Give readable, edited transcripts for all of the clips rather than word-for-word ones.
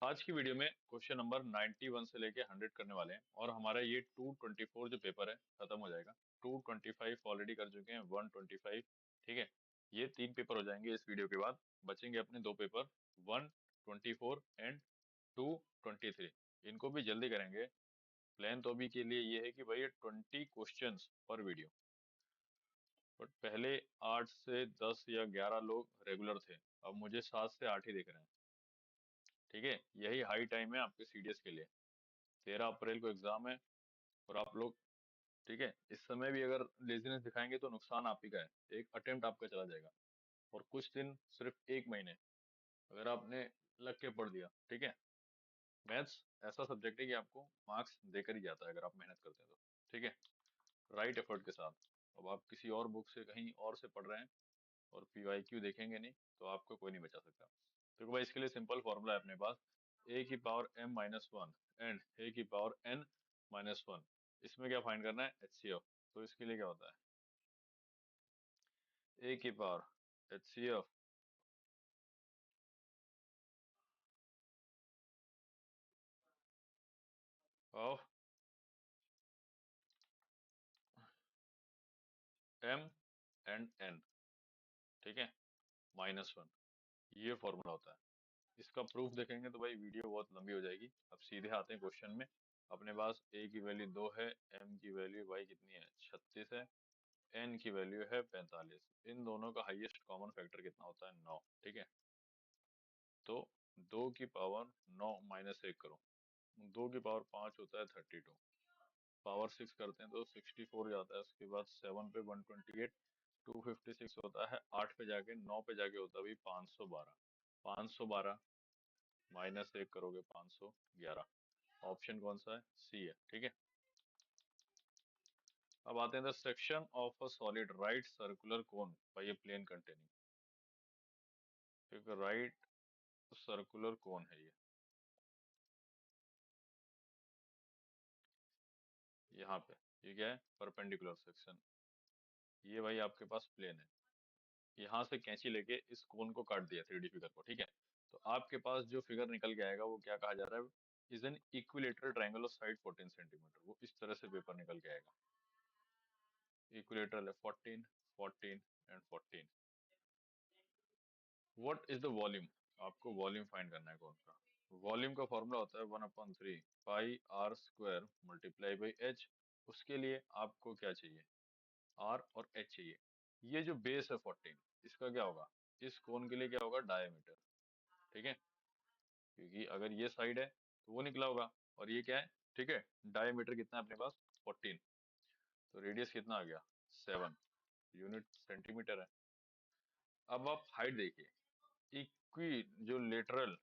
आज की वीडियो में क्वेश्चन नंबर 91 से लेके 100 करने वाले हैं और हमारा ये 224 जो पेपर है खत्म हो जाएगा। 225 ऑलरेडी कर चुके हैं, 125। ठीक है, ये 3 पेपर हो जाएंगे इस वीडियो के बाद। बचेंगे अपने 2 पेपर, 124 एंड 223। इनको भी जल्दी करेंगे। प्लान तो अभी के लिए ये है कि भाई 20 क्वेश्चन पर वीडियो, बट पहले 8 से 10 या 11 लोग रेगुलर थे, अब मुझे 7 से 8 ही दिख रहे हैं। ठीक है, यही हाई टाइम है आपके सीडीएस के लिए। 13 अप्रैल को एग्जाम है और आप लोग, ठीक है, इस समय भी अगर लेजीनेस दिखाएंगे तो नुकसान आप ही का है। एक अटेम्प्ट आपका चला जाएगा और कुछ दिन, सिर्फ 1 महीने अगर आपने लग के पढ़ दिया। ठीक है, मैथ्स ऐसा सब्जेक्ट है कि आपको मार्क्स देकर ही जाता है अगर आप मेहनत करते हैं तो। ठीक है, राइट एफर्ट के साथ। अब आप किसी और बुक से, कहीं और से पढ़ रहे हैं और पीवाईक्यू देखेंगे नहीं तो आपको कोई नहीं बचा सकता। तो भाई इसके लिए सिंपल फॉर्मूला है अपने पास, ए की पावर m-1 एंड ए की पावर n-1। इसमें क्या फाइंड करना है, HCF। तो इसके लिए क्या होता है, ए की power HCF of m and n, ठीक है, -1। ये फॉर्मूला होता है। इसका प्रूफ देखेंगे तो भाई वीडियो बहुत लंबी हो जाएगी। अब सीधे आते हैं क्वेश्चन में। अपने पास ए की वैल्यू 2 है, m की वैल्यू भाई कितनी है, 36 है, n की वैल्यू है 45। इन दोनों का हाईएस्ट कॉमन फैक्टर कितना होता है, 9। ठीक है, तो 2 की पावर 9 -1 करो, 2 की पावर 5 होता है 32, पावर 6 करते हैं तो 64 जाता है। उसके बाद 7 पे 128, 256 होता है। 8 पे जाके, 9 पे जाके होता है भाई 512। 512 -1 करोगे 511। ऑप्शन कौन सा है, सी है। ठीक है, अब आते हैं the section of a solid right circular cone by a plane containing. एक राइट सर्कुलर कोन है ये, यहाँ पे। ये क्या है, परपेंडिकुलर सेक्शन। ये भाई आपके पास प्लेन है, यहाँ से कैंची लेके इस कोन को काट दिया, 3D फिगर को। ठीक है, तो आपके पास जो फिगर निकल के आएगा वो क्या कहा जा रहा है, is an equilateral triangle of side 14 centimetre. वो इस तरह से पेपर निकल के आएगा। इक्विलेटरल है 14, 14 and 14। What is the volume, आपको वॉल्यूम फाइंड करना है कौन सा। वॉल्यूम का फॉर्मूला होता है 1/3 pi r square multiply by h. उसके लिए आपको क्या चाहिए, आर और एच चाहिए। ये जो बेस है 14, इसका क्या होगा, इस कोन के लिए क्या होगा, डायमीटर। ठीक है, क्योंकि अगर ये साइड है तो वो निकला होगा, और ये क्या है, ठीक है, डायमीटर कितना है अपने पास, 14। तो रेडियस कितना आ गया, 7, यूनिट सेंटीमीटर है। अब आप हाइट देखिए, इक्वी जो लेटरल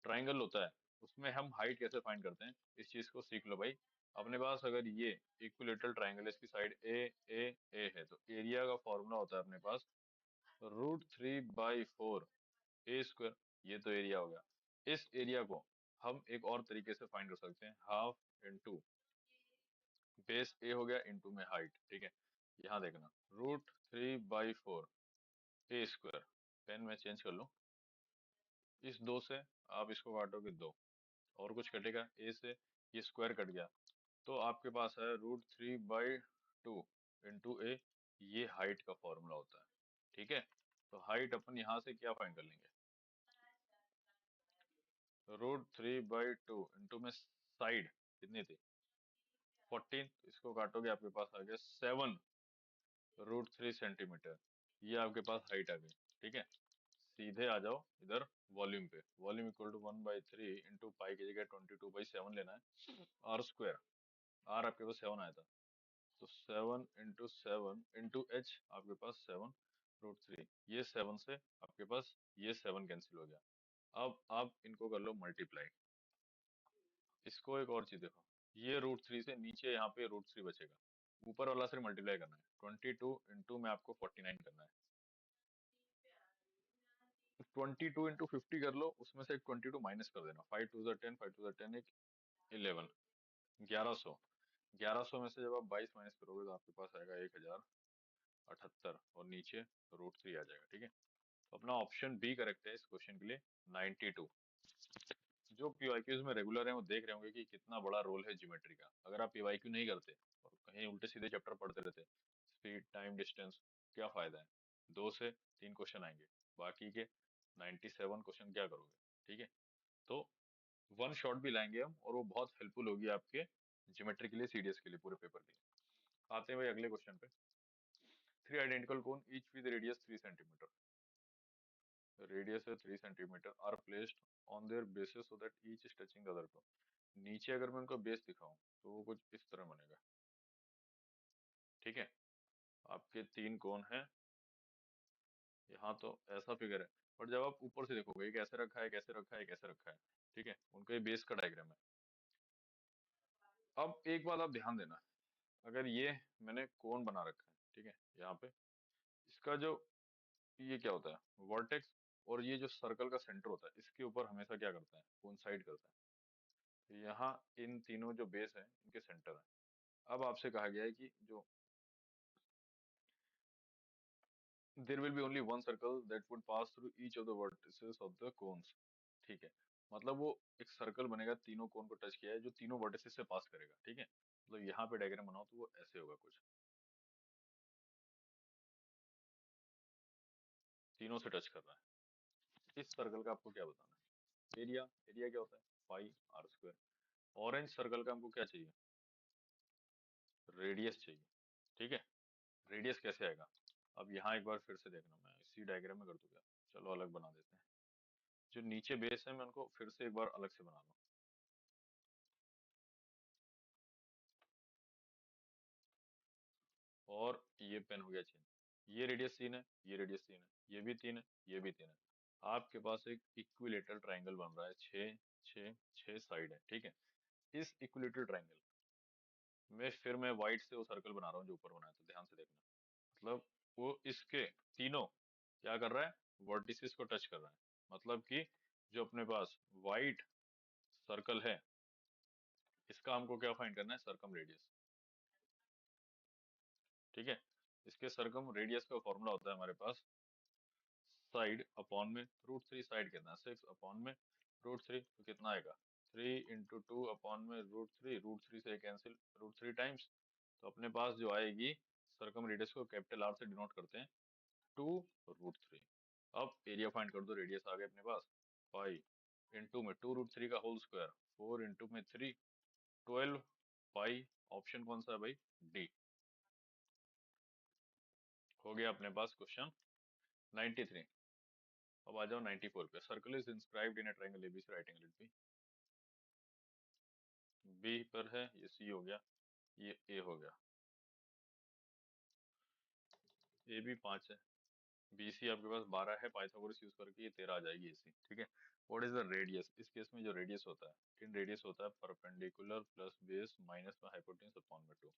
ट्राइंगल होता है उसमें हम हाइट कैसे फाइंड करते हैं, इस चीज को सीख लो भाई। अपने पास अगर ये इक्विलेटरल ट्राइंगल है, इसकी साइड ए है, तो एरिया का फॉर्मूला होता है अपने पास √3/4 ए स्क्वायर। ये तो एरिया हो गया। इस एरिया को हम एक और तरीके से फाइंड कर सकते हैं, हाफ इंटू बेस ए हो गया, इंटू में हाइट। ठीक है, यहाँ देखना, √3/4 ए स्क्वायर। पेन में चेंज कर लो, इस 2 से आप इसको काटोगे 2, और कुछ कटेगा ए से, ये स्क्वायर कट गया, तो आपके पास है √3/2 इंटू ए। ये हाइट का फॉर्मूला होता है। ठीक है, तो हाइट अपन यहाँ से क्या फाइंड कर लेंगे, √3/2 इंटू में साइड कितनी थी, 14, तो इसको काटोगे आपके पास आ गया 7√3 सेंटीमीटर। ये आपके पास हाइट आ गई। ठीक है, सीधे आ जाओ इधर वॉल्यूम पे। Volume equal to 1/3 into pi की जगह 22/7 लेना है, आर स्क्वायर। आर आपके पास 7 आया था, तो 7 इंटू 7 इंटू एच, आपके पास 7√3। ये 7 से आपके पास ये 7 कैंसिल हो गया। अब आप इनको कर लो मल्टीप्लाई। इसको एक और चीज देखो, ये √3 से नीचे यहाँ पे √3 बचेगा, ऊपर वाला सिर्फ मल्टीप्लाई करना है। 22 इंटू में आपको 49 करना है। 22 इंटू 50 कर लो, उसमें से एक 22 माइनस कर देना। 5 2 10, 5 2 10, एक 11, 1100। 1100 में से जब आप 22 माइनस करोगे तो आपके पास आएगा 1078, और नीचे √3 आ जाएगा। ठीक है, तो अपना ऑप्शन बी करेक्ट है इस क्वेश्चन के लिए, 92। जो पीवाईक्यूज में रेगुलर है वो देख रहे होंगे कि कितना बड़ा रोल है ज्योमेट्री का। अगर आप पीवाईक्यू नहीं करते और कहीं उल्टे सीधे चैप्टर पढ़ते रहते, स्पीड, टाइम, डिस्टेंस, क्या फायदा है? 2 से 3 क्वेश्चन आएंगे, बाकी के 97 क्वेश्चन क्या करोगे? ठीक है, तो वन शॉट भी लाएंगे हम, और वो बहुत हेल्पफुल होगी आपके ज्योमेट्री के लिए, सीडीएस के लिए, पूरे पेपर के लिए। आते हैं भाई अगले क्वेश्चन पे। 3 identical cone each with radius 3 centimetre, radius है 3 centimetre, are placed on their bases so that each is touching the other two. नीचे अगर मैं उनका बेस दिखाऊं तो वो कुछ इस तरह बनेगा। ठीक है, आपके 3 कोण हैं, यहाँ तो ऐसा फिगर है, बट जब आप ऊपर से देखोगे ये कैसे रखा है, कैसे रखा है, कैसे रखा है, ठीक है, उनका ये बेस का डायग्राम है। अब एक बात आप ध्यान देना, अगर ये मैंने कोण बना रखा है, ठीक है, यहाँ पे इसका जो ये क्या होता है, वर्टेक्स, और ये जो सर्कल का सेंटर होता है इसके ऊपर हमेशा क्या करता है, कोइंसाइड करता है। तो यहाँ इन तीनों जो बेस है इनके सेंटर है। अब आपसे कहा गया है कि जो there will be only one circle that would pass through each of the vertices of the cones. ठीक है, मतलब वो एक सर्कल बनेगा, तीनों कोन को टच किया है, जो तीनों वर्टिसेस से पास करेगा। ठीक है, मतलब यहाँ पे डायग्राम बनाओ तो वो ऐसे होगा कुछ, तीनों से टच कर रहा है। इस सर्कल का आपको क्या बताना है? एरिया, एरिया क्या होता है, पाई आर स्क्वायर। ऑरेंज सर्कल का हमको क्या चाहिए, रेडियस चाहिए। ठीक है, रेडियस कैसे आएगा? अब यहाँ एक बार फिर से देखना, मैं इसी डायग्राम में कर दूं क्या? चलो अलग बना देते हैं। जो नीचे बेस है मैं उनको फिर से एक बार अलग से बना लूं, और ये पेन हो गया चेंज। ये रेडियस 3 है, ये रेडियस 3 है, ये भी 3 है, ये भी 3 है। आपके पास एक इक्विलेटरल ट्राइंगल बन रहा है, 6 6 6 साइड है। ठीक है, इस इक्विलेटरल ट्राइंगल में फिर मैं व्हाइट से वो सर्कल बना रहा हूँ जो ऊपर बनाया था, ध्यान से देखना। मतलब वो इसके तीनों क्या कर रहा है, वर्टिसेस को टच कर रहा है। मतलब कि जो अपने पास व्हाइट सर्कल है इसका हमको क्या फाइंड करना है, सर्कम रेडियस। ठीक है, इसके सर्कम रेडियस का फॉर्मूला होता है हमारे पास, साइड अपॉन में √3, साइड कितना है 6 अपॉन में √3, तो कितना आएगा 3 × 2 अपॉन में √3 से कैंसिल, √3 टाइम्स। तो अपने पास जो आएगी, सर्कम रेडियस को कैपिटल आर से डिनोट करते हैं, 2√3। अब एरिया फाइंड कर दो, रेडियस आ गया अपने पास, पाई इंटू में 2√3 का होल स्क्वायर, 4 इंटू में 3, 12 पाई। ऑप्शन कौन सा है भाई, डी। हो गया अपने पास क्वेश्चन 93। अब आ जाओ 94 पे। Circle is inscribed in a triangle ABC, right angle B. B पर है, ये सी हो गया, ये ए हो गया, ए भी 5 है, बी सी आपके पास 12 है, पाइथागोरस यूज करके ये 13 आ जाएगी एसी। ठीक है, व्हाट इज द रेडियस? इस केस में जो रेडियस होता है, इन रेडियस होता है परपेंडिकुलर प्लस बेस माइनस में हाइपोटेन्यूज अपॉन में 2।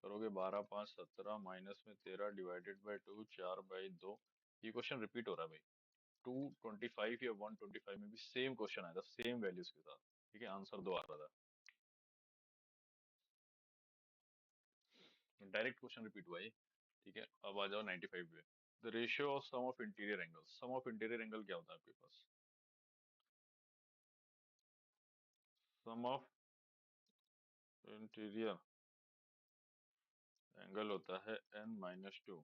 करोगे 12 5 17 माइनस में 13 डिवाइडेड बाई 2, 4/2। ये क्वेश्चन रिपीट हो रहा है भाई, 225 या 125 में भी सेम क्वेश्चन आया था, सेम वैल्यूज के साथ। ठीक है, आंसर 2 आ रहा था, डायरेक्ट क्वेश्चन रिपीट हुआ ये। ठीक है, अब आ जाओ 95 पे। The ratio of sum of interior angle, sum of interior angle क्या होता है आपके पास? सम ऑफ इंटीरियर एंगल होता है n-2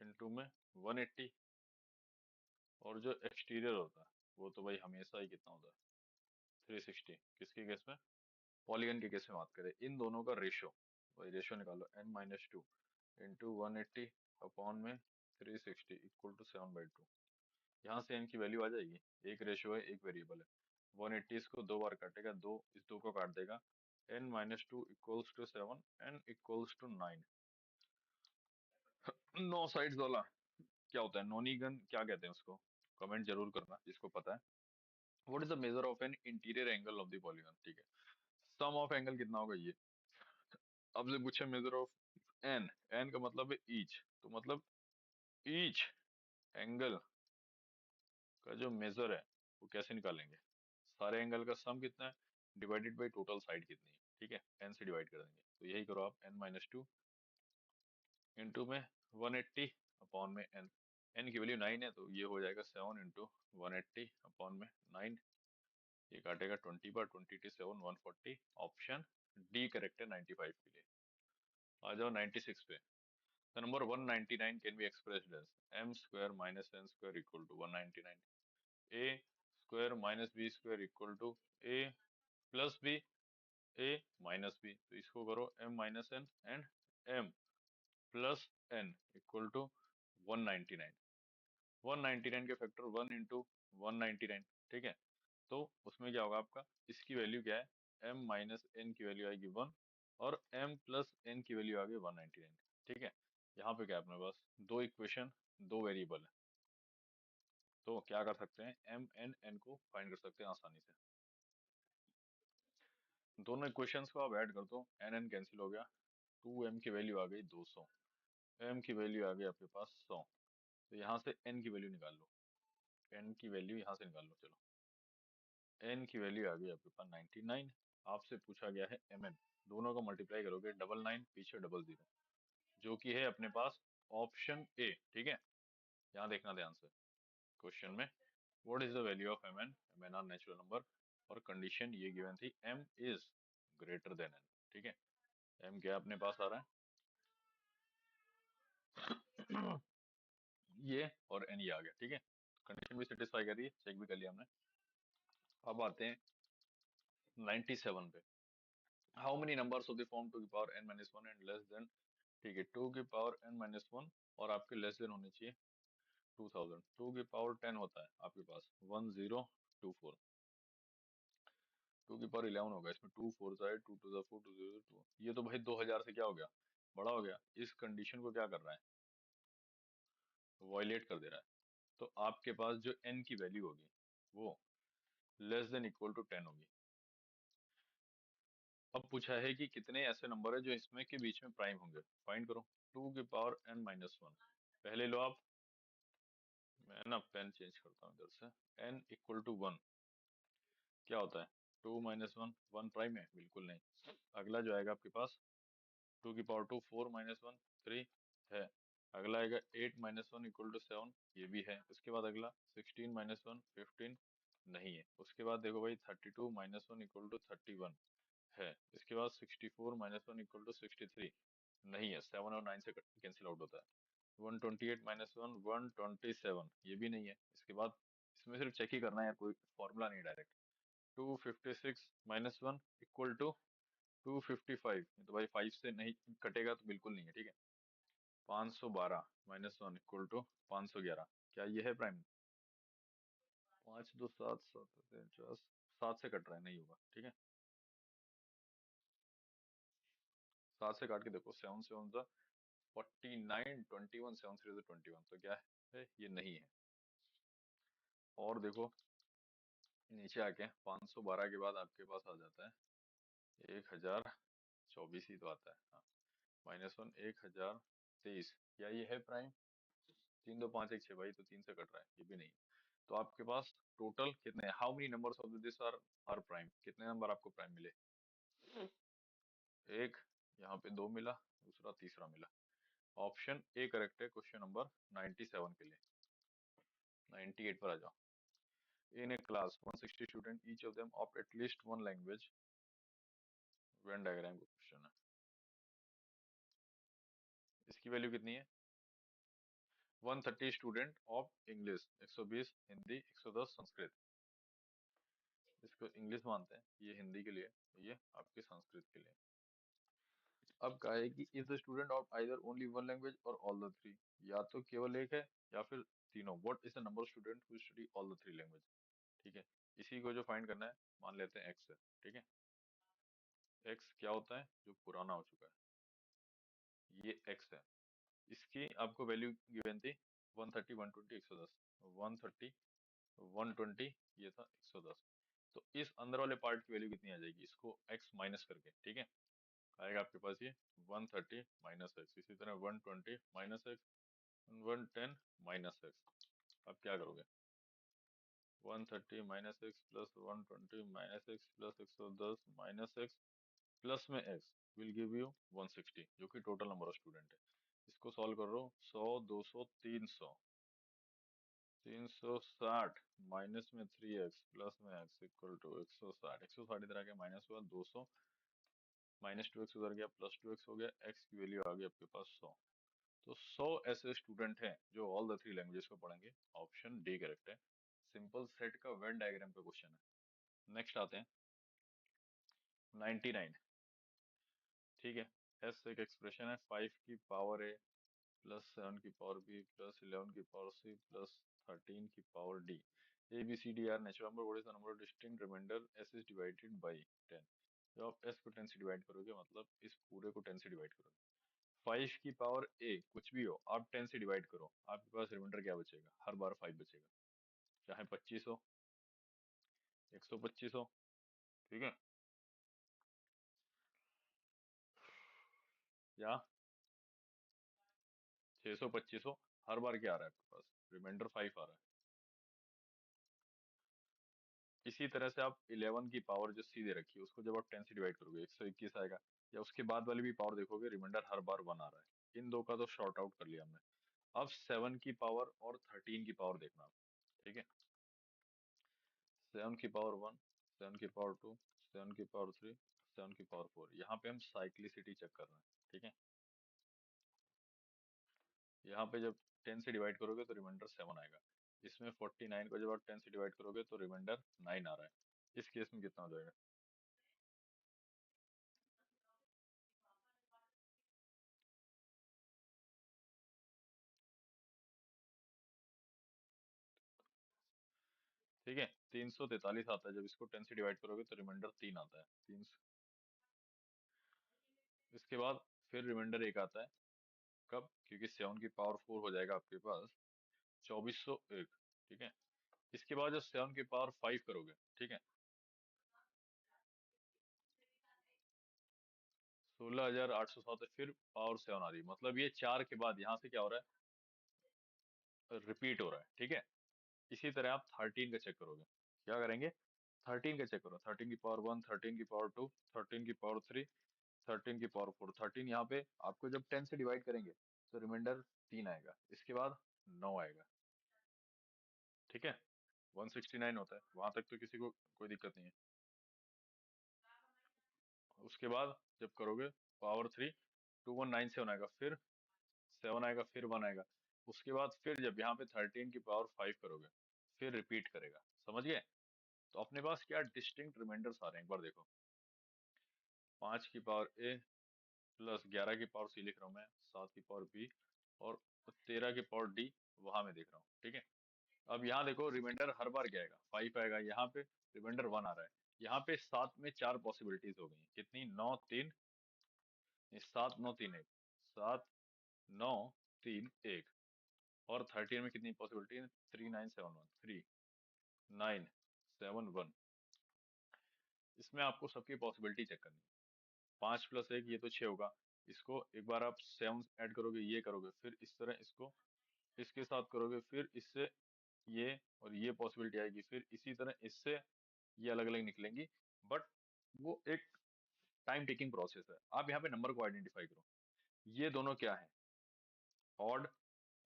इंटू में 180, और जो एक्सटीरियर होता है वो तो भाई हमेशा ही कितना होता है, 360। किसके केस में, पॉलीगन के केस में बात करें, इन दोनों का रेशियो, भाई रेशियो निकालो, n-2 इंटू 180 अपॉन में 360 इक्वल टू 7/2। यहाँ से n की वैल्यू आ जाएगी, एक रेशियो है, एक वेरिएबल है। 180 इसको 2 बार काटेगा, 2 इस 2 को काट देगा, n-2 equals to 7, n equals to 9। 9 sides वाला क्या होता है, नोनीगन क्या कहते हैं उसको, कमेंट जरूर करना जिसको पता है। What is the measure of an interior angle of the polygon? ठीक है, सम ऑफ एंगल कितना होगा ये, अब से पूछे मेजर ऑफ एन, एन का मतलब है ईच, तो मतलब ईच एंगल का जो मेजर है वो कैसे निकालेंगे, सारे एंगल का सम कितना है डिवाइडेड बाई टोटल साइड कितनी है। ठीक है, एन से डिवाइड कर देंगे, तो यही करो आप, n-2 इंटू में 180 अपॉन में n। n की वैल्यू 9 है तो ये हो जाएगा 7 इंटू 180 अपॉन में 9। ये काटेगा 20 बार 27 140, ऑप्शन डी करेक्ट है 95 के लिए। आ जाओ 96 पे। The number 199 can be expressed as m square minus n square equal to 199, a square minus b square equal to a plus b, a minus b, तो इसको करो m minus n and m plus n equal to 199। 199 के factor 1 into 199, ठीक है। तो उसमें क्या होगा आपका, इसकी वैल्यू क्या है, m माइनस एन की वैल्यू आएगी 1 और m प्लस n की वैल्यू आ गई 199, ठीक है। यहाँ पे क्या है अपने पास, दो इक्वेशन, दो वेरिएबल है, तो क्या कर सकते हैं, m n n को फाइंड कर सकते हैं आसानी से। दोनों इक्वेशंस को आप ऐड कर दो, n n कैंसिल हो गया, 2m की वैल्यू आ गई 200, m की वैल्यू आ गई आपके पास 100, तो यहाँ से n की वैल्यू निकाल लो, n की वैल्यू यहाँ से निकाल लो, चलो n की वैल्यू आ गई आपके पास 99। आपसे पूछा गया है mn, दोनों को मल्टीप्लाई करोगे 99 पीछे 00, जो कि है अपने पास ऑप्शन ए, ठीक है। यहाँ देखना ध्यान से, क्वेश्चन में what is the value of mn, mn are natural number, और कंडीशन ये गिवन थी m is greater than n, ठीक है। m क्या अपने पास आ रहा है ये, और n ये आ गया, ठीक है। कंडीशन भी सेटिस्फाई कर रही है, चेक भी कर लिया हमने। अब आते हैं 97 पे। How many numbers of the form 2 की power n minus one and less than, ठीक है, 2 की पावर n माइनस वन और आपके लेस देन होने चाहिए 2000। 2 की पावर 10 होता है आपके पास 1024, 2 की पावर 11 होगा, इसमें 2 4 जाए, 2 2 4 2 0 2, ये तो भाई 2000 से क्या हो गया, बड़ा हो गया। इस कंडीशन को क्या कर रहा है, वायलेट कर दे रहा है। तो आपके पास जो n की वैल्यू होगी वो लेस देन इक्वल टू 10 होगी। अब पूछा है कि कितने ऐसे नंबर है जो इसमें के बीच में प्राइम होंगे, फाइंड करो। 2 की पावर n माइनस वन, पहले लो आप, मैं ना पेन चेंज करता हूँ इधर से, n इक्वल टू 1 क्या होता है, 2 माइनस वन, 1 प्राइम है, बिल्कुल नहीं। अगला जो आएगा आपके पास 2 की पावर 2, 4 माइनस वन 3 है। अगला आएगा 8 माइनस वन इक्वल टू 7, ये भी है। उसके बाद अगला 16 माइनस वन 15 नहीं है। उसके बाद देखो भाई 32 माइनस वन इक्वल टू 31 है। इसके बाद 64 माइनस वन इक्वल टू 63 नहीं है, 7 और 9 से कैंसिल आउट होता है। 128 माइनस वन 127 ये भी नहीं है। इसके बाद इसमें सिर्फ चेक ही करना है यार, कोई फॉर्मूला नहीं, direct. 256 minus one equal to 255, तो भाई 5 से नहीं कटेगा तो बिल्कुल नहीं है, ठीक है। 512 माइनस वन इक्वल टू 511, क्या ये है प्राइम, 5 2 7 7 50, 7 से कट रहा है, नहीं होगा, ठीक है। 7 से काट के देखो, 7 7 जा 49, 21, 7 3 21, तो क्या है, ये नहीं है। और देखो नीचे आके 512 के बाद आपके पास आ जाता है 1024 ही तो आता है, हाँ। माइनस वन 1023, क्या ये है प्राइम, 3 2 5 1 6 भाई, तो 3 से कट रहा है, ये भी नहीं है। तो आपके पास टोटल कितने, how many numbers of this are prime, कितने नंबर आपको प्राइम मिले, एक, यहाँ पे दो मिला, दूसरा तीसरा मिला। ऑप्शन ए करेक्ट है क्वेश्चन नंबर 97 के लिए। 98 पर आ जाओ। In a class 160 student, each of them opt at least one language, Venn diagram का क्वेश्चन है। इसकी वैल्यू कितनी है, 130 student of English, 120 Hindi, 110 Sanskrit. इसको इंग्लिश मानते हैं, ये हिंदी के लिए, ये आपके संस्कृत के लिए। अब कहा है कि if the student of either only one language और ऑल द थ्री, या तो केवल एक है या फिर तीनों, what is the number of student who study all the three language, ठीक है। इसी को जो फाइंड करना है, मान लेते हैं एक्स है, ठीक है। एक्स क्या होता है, जो पुराना हो चुका है, ये एक्स है। इसकी आपको वैल्यू गिवन थी 130 120 110, 130 120 ये था 110। तो इस अंदर वाले पार्ट की वैल्यू कितनी आ जाएगी, इसको x माइनस करके, ठीक है। आएगा आपके पास ये 130 माइनस एक्स, इसी तरह 120 माइनस एक्स, 110 माइनस एक्स। अब क्या करोगे, 130 minus x plus 120 minus x plus 110 minus x plus में एक्स विल गिव यू 160, जो कि टोटल नंबर ऑफ स्टूडेंट है। इसको सॉल्व करो, 100 200 300, 360 माइनस में 3x प्लस में x इक्वल टू 160। 160 इधर आ गया, माइनस हुआ 200, माइनस 2x उधर गया, प्लस 2x हो गया, x की वैल्यू आ गई आपके पास 100। तो 100 ऐसे स्टूडेंट हैं जो ऑल द थ्री लैंग्वेजेस को पढ़ेंगे। ऑप्शन डी करेक्ट है। सिंपल सेट का वेन डायग्राम का क्वेश्चन है। नेक्स्ट आते हैं 99। ठीक है, एस एक एक्सप्रेशन है, 5 की पावर ए प्लस 7 की पावर बी प्लस 11 की पावर सी प्लस 13 की power D. A B C D are natural number, what is the number of distinct remainders is divided by 10। जब आप एस को 10 से डिवाइड करोगे, मतलब इस पूरे को 10 से डिवाइड करोगे, 5 की पावर ए कुछ भी हो, आप 10 से डिवाइड करो, आपके पास रिमाइंडर क्या बचेगा? हर बार 5 बचेगा, चाहे 25 हो, 125 हो। ठीक है, या 625 हो, हर बार क्या आ रहा है आपके पास? रिमाइंडर 5 आ रहा है। इसी तरह से आप 11 की पावर जो सी दे रखी है, उसको जब आप 10 से डिवाइड करोगे 121 आएगा, या उसके बाद वाली भी पावर देखोगे, रिमाइंडर हर बार 1 आ रहा है। इन दो का तो शॉर्ट आउट कर लिया हमने। अब 7 की पावर और 13 की पावर देखना आप। ठीक है, 7 की पावर 1, 7 की पावर 2, 7 की पावर 3, 7 की पावर 4। यहाँ पे हम साइक्लिसिटी चेक कर रहे हैं। ठीक है, यहाँ पे जब 10 से डिवाइड करोगे तो रिमाइंडर 7 आएगा। इसमें 49 को जब आप 10 से डिवाइड करोगे तो रिमाइंडर 9 आ रहा है। इस केस में कितना हो जाएगा? ठीक है, 343 आता है। जब इसको 10 से डिवाइड करोगे तो रिमाइंडर 3 आता है। 3। इसके बाद फिर रिमाइंडर 1 आता है। कब? क्योंकि 7 की पावर 4 हो जाएगा आपके पास 2401। ठीक है, इसके बाद जब 7 की पावर 5 करोगे, ठीक है, 16,807 है, फिर पावर 7 आ रही है। मतलब ये 4 के बाद यहाँ से क्या हो रहा है? रिपीट हो रहा है। ठीक है, इसी तरह आप 13 का चेक करोगे। क्या करेंगे? 13 का चेक करो। 13 की पावर 1, 13 की पावर 2, 13 की पावर 3, 13 की पावर 4। 13 यहाँ पे आपको जब 10 से डिवाइड करेंगे तो रिमाइंडर 3 आएगा, इसके बाद 9 आएगा। ठीक है, 169 होता है, वहां तक तो किसी को कोई दिक्कत नहीं है। उसके बाद जब करोगे पावर 3, 2197 आएगा, फिर 7 आएगा, फिर 1 आएगा। उसके बाद फिर जब यहाँ पे 13 की पावर 5 करोगे, फिर रिपीट करेगा। समझ गए? तो अपने पास क्या डिस्टिंक्ट रिमाइंडर्स आ रहे हैं, एक बार देखो। 5 की पावर ए प्लस 11 की पावर सी लिख रहा हूँ मैं, 7 की पावर बी और 13 की पावर डी वहां में देख रहा हूँ। ठीक है, अब यहाँ देखो रिमाइंडर हर बार क्या आएगा? 5 आएगा। यहाँ पे रिमाइंडर 1 आ रहा है। यहाँ पे 7 में 4 पॉसिबिलिटीज हो गई। कितनी? 9 3, 7 9 3 1, 7 9 3 1। और 13 में कितनी पॉसिबिलिटी है? 3971, 3971। इसमें आपको सबकी पॉसिबिलिटी चेक करनी है। 5 प्लस 1 ये तो 6 होगा। इसको एक बार आप 7 ऐड करोगे, ये करोगे, फिर इस तरह इसको इसके साथ करोगे, फिर इससे ये और ये पॉसिबिलिटी आएगी, फिर इसी तरह इससे ये अलग अलग निकलेंगी। बट वो एक टाइम टेकिंग प्रोसेस है। आप यहाँ पे नंबर को आइडेंटिफाई करो। ये दोनों क्या है? ऑड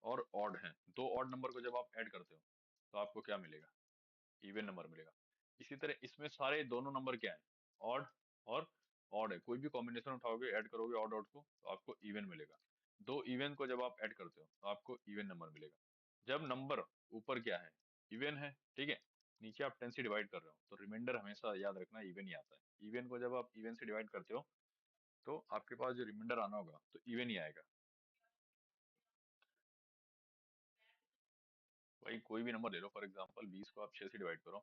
और ऑड हैं। दो ऑड नंबर को जब आप ऐड करते हो तो आपको क्या मिलेगा? इवन नंबर मिलेगा। इसी तरह इसमें सारे दोनों नंबर क्या है? ऑड और ऑड है। कोई भी कॉम्बिनेशन उठाओगे, ऐड करोगे ऑड ऑड को, तो आपको इवन मिलेगा। दो इवन को जब आप ऐड करते हो तो आपको इवन नंबर मिलेगा। जब नंबर ऊपर क्या है? इवन है। ठीक है, नीचे आप 10 से डिवाइड कर रहे हो तो रिमाइंडर हमेशा याद रखना इवन ही आता है। इवन को जब आप इवन से डिवाइड करते हो तो आपके पास जो रिमाइंडर आना होगा तो इवन ही आएगा। भाई कोई भी नंबर ले लो, फॉर एग्जांपल 20 को आप 6 से डिवाइड करो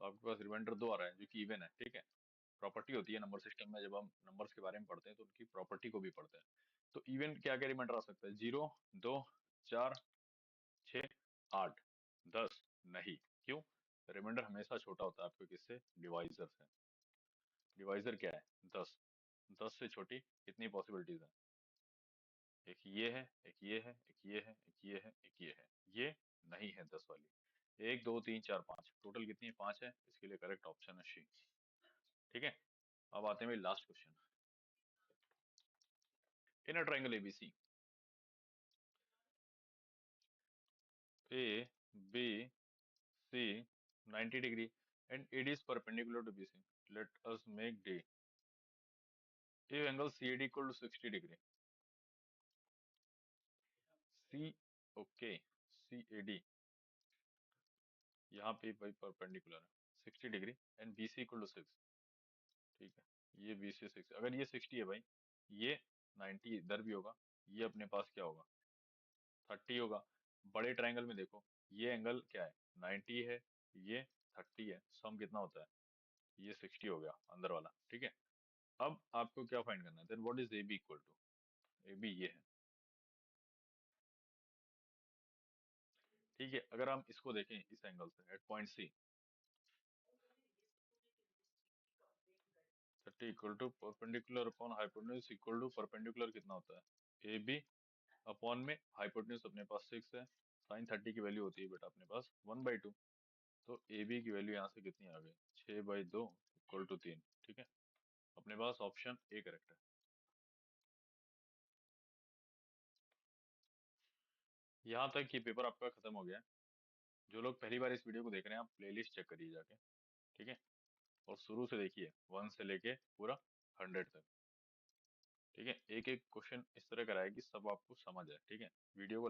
तो आपके पास रिमाइंडर 2 आ रहा है जो कि इवन है। ठीक है, प्रॉपर्टी होती है नंबर सिस्टम में, जब हम नंबर्स के बारे में पढ़ते हैं तो उनकी प्रॉपर्टी को भी पढ़ते हैं। तो इवन क्या क्या रिमाइंडर आ सकता है? 0 2 4 6 8 10 नहीं। क्यों? रिमाइंडर हमेशा छोटा होता है आपके किससे? डिवाइजर से। डिवाइजर क्या है? 10। 10 से छोटी कितनी पॉसिबिलिटीज है? एक ये है, एक ये है, एक ये है, एक ये है, एक ये है। ये नहीं है 10 वाली। 1 2 3 4 5 टोटल कितनी है? 5 है। इसके लिए करेक्ट ऑप्शन है सी। ठीक है, अब आते हैं last question. In a triangle ABC, A B, C 90 degree and AD is perpendicular to BC. Let us make D. If angle CAD equal to 60 degree, C, okay, CAD यहाँ पे भाई perpendicular है 60 degree and BC equal to 6, ठीक है। ये BC 6, अगर ये 60 है भाई, ये 90 इधर भी होगा, ये अपने पास क्या होगा 30 होगा। बड़े ट्रायंगल में देखो, ये एंगल क्या है 90 है, ये 30 है, सम कितना होता है, ये 60 हो गया अंदर वाला, ठीक है। अब आपको क्या फाइंड करना है, then what is AB equal to, AB ये है, ठीक है। अगर हम इसको देखें इस एंगल से at point C, 30 equal to perpendicular upon hypotenuse equal to perpendicular कितना होता है AB अपॉन में हाइपोटेन्यूज अपने पास 6 है, साइन 30 की वैल्यू होती है बेटा अपने पास 1/2, तो AB की वैल्यू यहाँ से कितनी आ गई 6/2 इक्वल टू 3, ठीक है। अपने पास ऑप्शन ए करेक्ट है। यहाँ तक ये पेपर आपका खत्म हो गया है। जो लोग पहली बार इस वीडियो को देख रहे हैं, आप प्लेलिस्ट चेक करिए जाके, ठीक है। और शुरू से देखिए 1 से लेके पूरा 100 तक, ठीक है। एक एक क्वेश्चन इस तरह कराया कि सब आपको समझ आए, ठीक है। वीडियो को